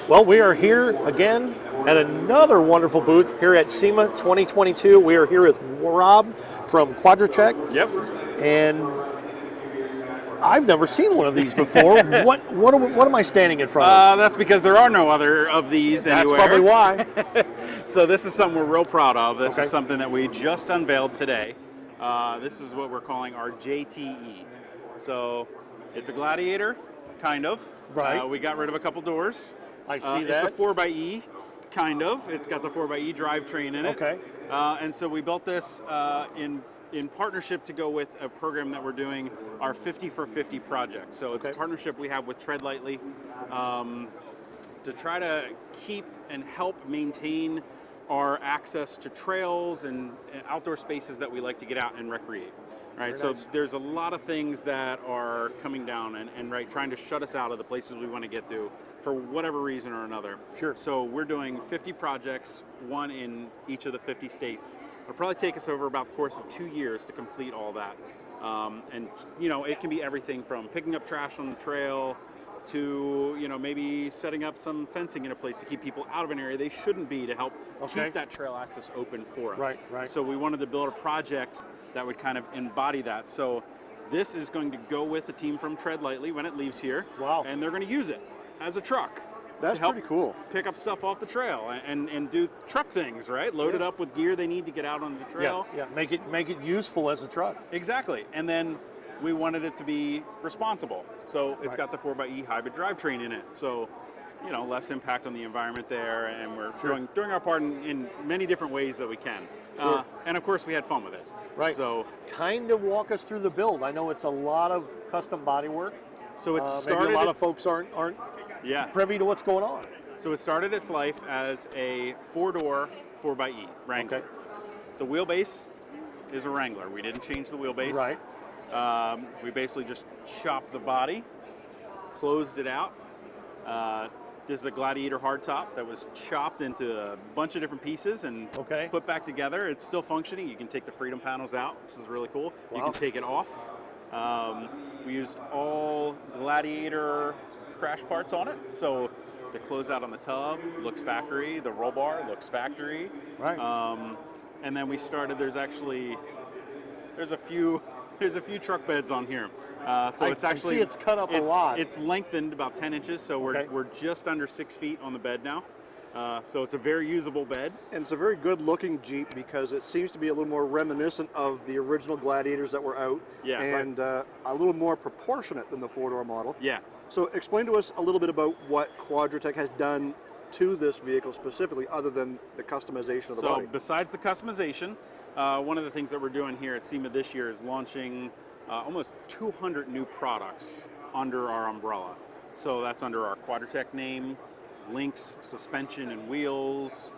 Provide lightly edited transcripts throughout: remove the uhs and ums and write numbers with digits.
Well, we are here again at another wonderful booth here at SEMA 2022. We are here with Rob from Quadratech. Yep. And I've never seen one of these before. What am I standing in front of? That's because there are no other of these That's anywhere. probably why. So this is something we're real proud of. This Okay. is something that we just unveiled today. This is what we're calling our JTE. So it's a Gladiator, kind of. Right. We got rid of a couple doors. I see that. It's a 4xe, kind of. It's got the 4xe drivetrain in it. Okay. And so we built this in partnership to go with a program that we're doing, our 50 for 50 project. So it's a partnership we have with Tread Lightly to try to keep and help maintain our access to trails and outdoor spaces that we like to get out and recreate. Right, so there's a lot of things that are coming down and trying to shut us out of the places we want to get to for whatever reason or another. Sure. So we're doing 50 projects, one in each of the 50 states. It'll probably take us over about the course of 2 years to complete all that. And you know, it can be everything from picking up trash on the trail to, you know, maybe setting up some fencing in a place to keep people out of an area they shouldn't be to help keep that trail access open for us. Right, right. So we wanted to build a project that would kind of embody that. So this is going to go with the team from Tread Lightly when it leaves here. Wow. And they're going to use it as a truck. That's to help pretty cool. Pick up stuff off the trail and do truck things, right? Load it up with gear they need to get out on the trail. Yeah, make it useful as a truck. Exactly. And then we wanted it to be responsible. So it's got the 4xe hybrid drivetrain in it. So, you know, less impact on the environment there, and we're doing our part in many different ways that we can. Sure. And of course we had fun with it. Right. So kind of walk us through the build. I know it's a lot of custom body work. So it Maybe started. a lot of folks aren't privy to what's going on. So it started its life as a 4-door 4xe Wrangler. Okay. The wheelbase is a Wrangler. We didn't change the wheelbase. Right. We basically just chopped the body, closed it out. This is a Gladiator hardtop that was chopped into a bunch of different pieces and put back together. It's still functioning. You can take the freedom panels out, which is really cool. Wow. You can take it off. We used all Gladiator crash parts on it. So the closeout on the tub looks factory. The roll bar looks factory. Right. And then we started, there's a few truck beds on here. So it's actually, I see it's cut up a lot. It's lengthened about 10 inches, so we're just under 6 feet on the bed now. So it's a very usable bed. And it's a very good looking Jeep because it seems to be a little more reminiscent of the original Gladiators that were out. Yeah. And a little more proportionate than the 4-door model. Yeah. So explain to us a little bit about what Quadratech has done to this vehicle specifically, other than the customization of the body. So besides the customization, one of the things that we're doing here at SEMA this year is launching almost 200 new products under our umbrella. So that's under our Quadratech name, Lynx suspension and wheels,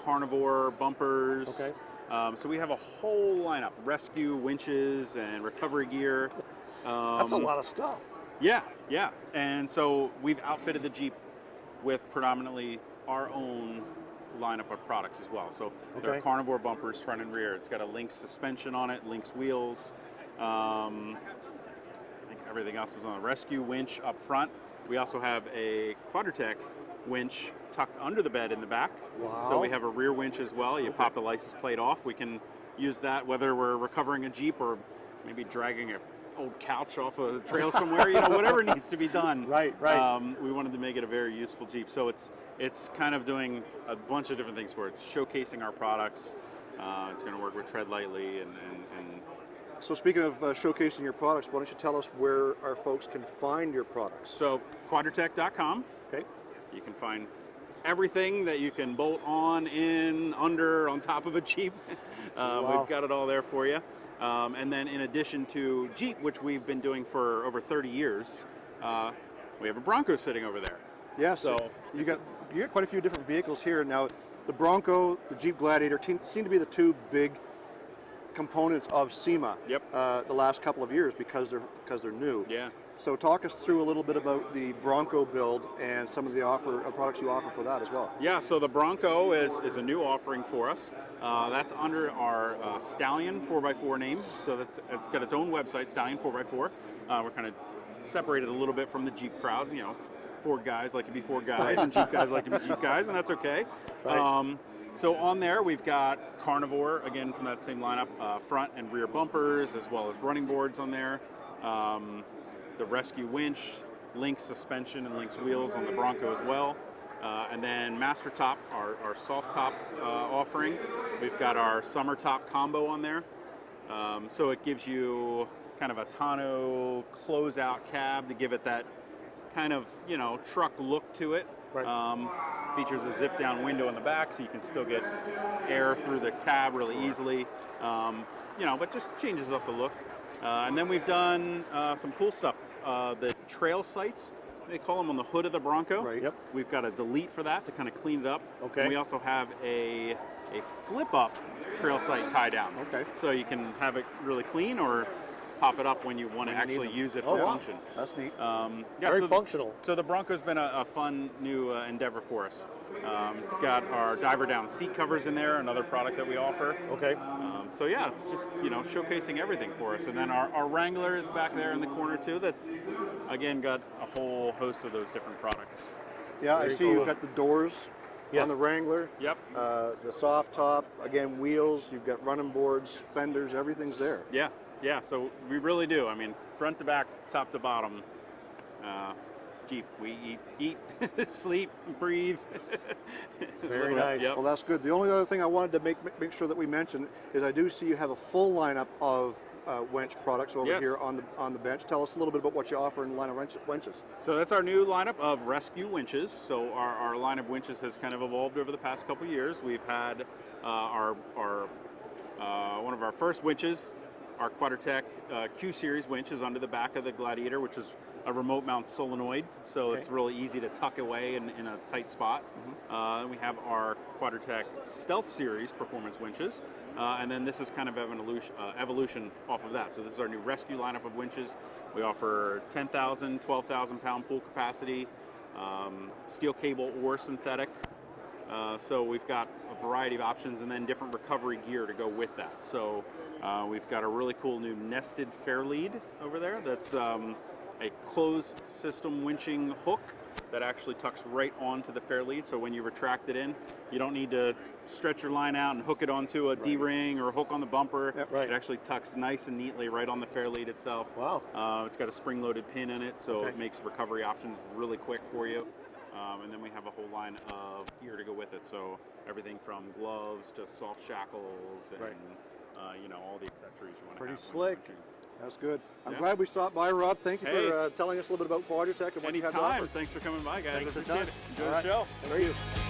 carnivore bumpers. Okay. So we have a whole lineup, rescue winches and recovery gear. That's a lot of stuff. Yeah, yeah. And so we've outfitted the Jeep with predominantly our own lineup of products as well. So there are carnivore bumpers front and rear. It's got a Lynx suspension on it, Lynx wheels. I think everything else is on a rescue winch up front. We also have a Quadratech winch tucked under the bed in the back. Wow. So we have a rear winch as well. You pop the license plate off. We can use that whether we're recovering a Jeep or maybe dragging a old couch off a trail somewhere, you know, whatever needs to be done. Right. We wanted to make it a very useful Jeep. So it's kind of doing a bunch of different things for it, showcasing our products. It's going to work with Tread Lightly and So speaking of showcasing your products, why don't you tell us where our folks can find your products? So quadratech.com. Okay. You can find everything that you can bolt on, in, under, on top of a Jeep. Wow. We've got it all there for you. And then in addition to Jeep, which we've been doing for over 30 years, we have a Bronco sitting over there. Yeah, so you got quite a few different vehicles here. Now, the Bronco, the Jeep Gladiator seem to be the two big components of SEMA. Yep. The last couple of years because they're new. Yeah. So talk us through a little bit about the Bronco build and some of the products you offer for that as well. Yeah, so the Bronco is a new offering for us. That's under our Stallion 4x4 name. So it's got its own website, Stallion 4x4. We're kind of separated a little bit from the Jeep crowds. You know, Ford guys like to be Ford guys, and Jeep guys like to be Jeep guys, and that's okay. Right. So on there, we've got Carnivore, again from that same lineup, front and rear bumpers, as well as running boards on there. The Rescue winch, Lynx suspension, and Lynx wheels on the Bronco as well. And then Master Top, our soft top offering. We've got our Summer Top combo on there. So it gives you kind of a tonneau closeout cab to give it that kind of, you know, truck look to it. Right. Features a zip down window in the back so you can still get air through the cab really easily. You know, but just changes up the look. And then we've done some cool stuff. The trail sights, they call them, on the hood of the Bronco. Right. Yep. We've got a delete for that to kind of clean it up. Okay. And we also have a flip-up trail sight tie down. Okay. So you can have it really clean or pop it up when you want to actually use it for wow. function. That's neat. Yeah, Very so functional. So the Bronco's been a fun new endeavor for us. It's got our diver down seat covers in there, another product that we offer. Okay. So yeah, it's just, you know, showcasing everything for us. And then our Wrangler is back there in the corner too. That's, again, got a whole host of those different products. Yeah, I Very see cool. you've got the doors Yeah. on the Wrangler. Yep. The soft top, again, wheels, you've got running boards, fenders, everything's there. Yeah, yeah. So we really do. I mean, front to back, top to bottom. Jeep, we eat, sleep, breathe. Very nice. Yep. Well, that's good. The only other thing I wanted to make sure that we mention is I do see you have a full lineup of winch products over Yes. here on the bench. Tell us a little bit about what you offer in the line of winches. So that's our new lineup of rescue winches. So our line of winches has kind of evolved over the past couple years. We've had our one of our first winches, our Quadratec Q-Series winch, is under the back of the Gladiator, which is a remote mount solenoid, so Okay. it's really easy to tuck away in a tight spot. And we have our Quadratec Stealth Series performance winches, and then this is kind of evolution off of that. So this is our new rescue lineup of winches. We offer 10,000, 12,000 pound pull capacity, steel cable or synthetic. So we've got a variety of options, and then different recovery gear to go with that. So we've got a really cool new nested fair lead over there. That's a closed system winching hook that actually tucks right onto the fair lead. So when you retract it in, you don't need to stretch your line out and hook it onto a D-ring or a hook on the bumper. Yep. Right. It actually tucks nice and neatly right on the fair lead itself. Wow. It's got a spring-loaded pin in it, so Okay. it makes recovery options really quick for you. And then we have a whole line of gear to go with it. So everything from gloves to soft shackles and Right. you know, all the accessories you want to Pretty have. slick. That's good. I'm Yeah. glad we stopped by, Rob. Thank you Hey. for telling us a little bit about Quadratec and what you have to Anytime. offer. Thanks for coming by, guys. Thanks I for appreciate your it. time. Enjoy All the right. show. Thank you.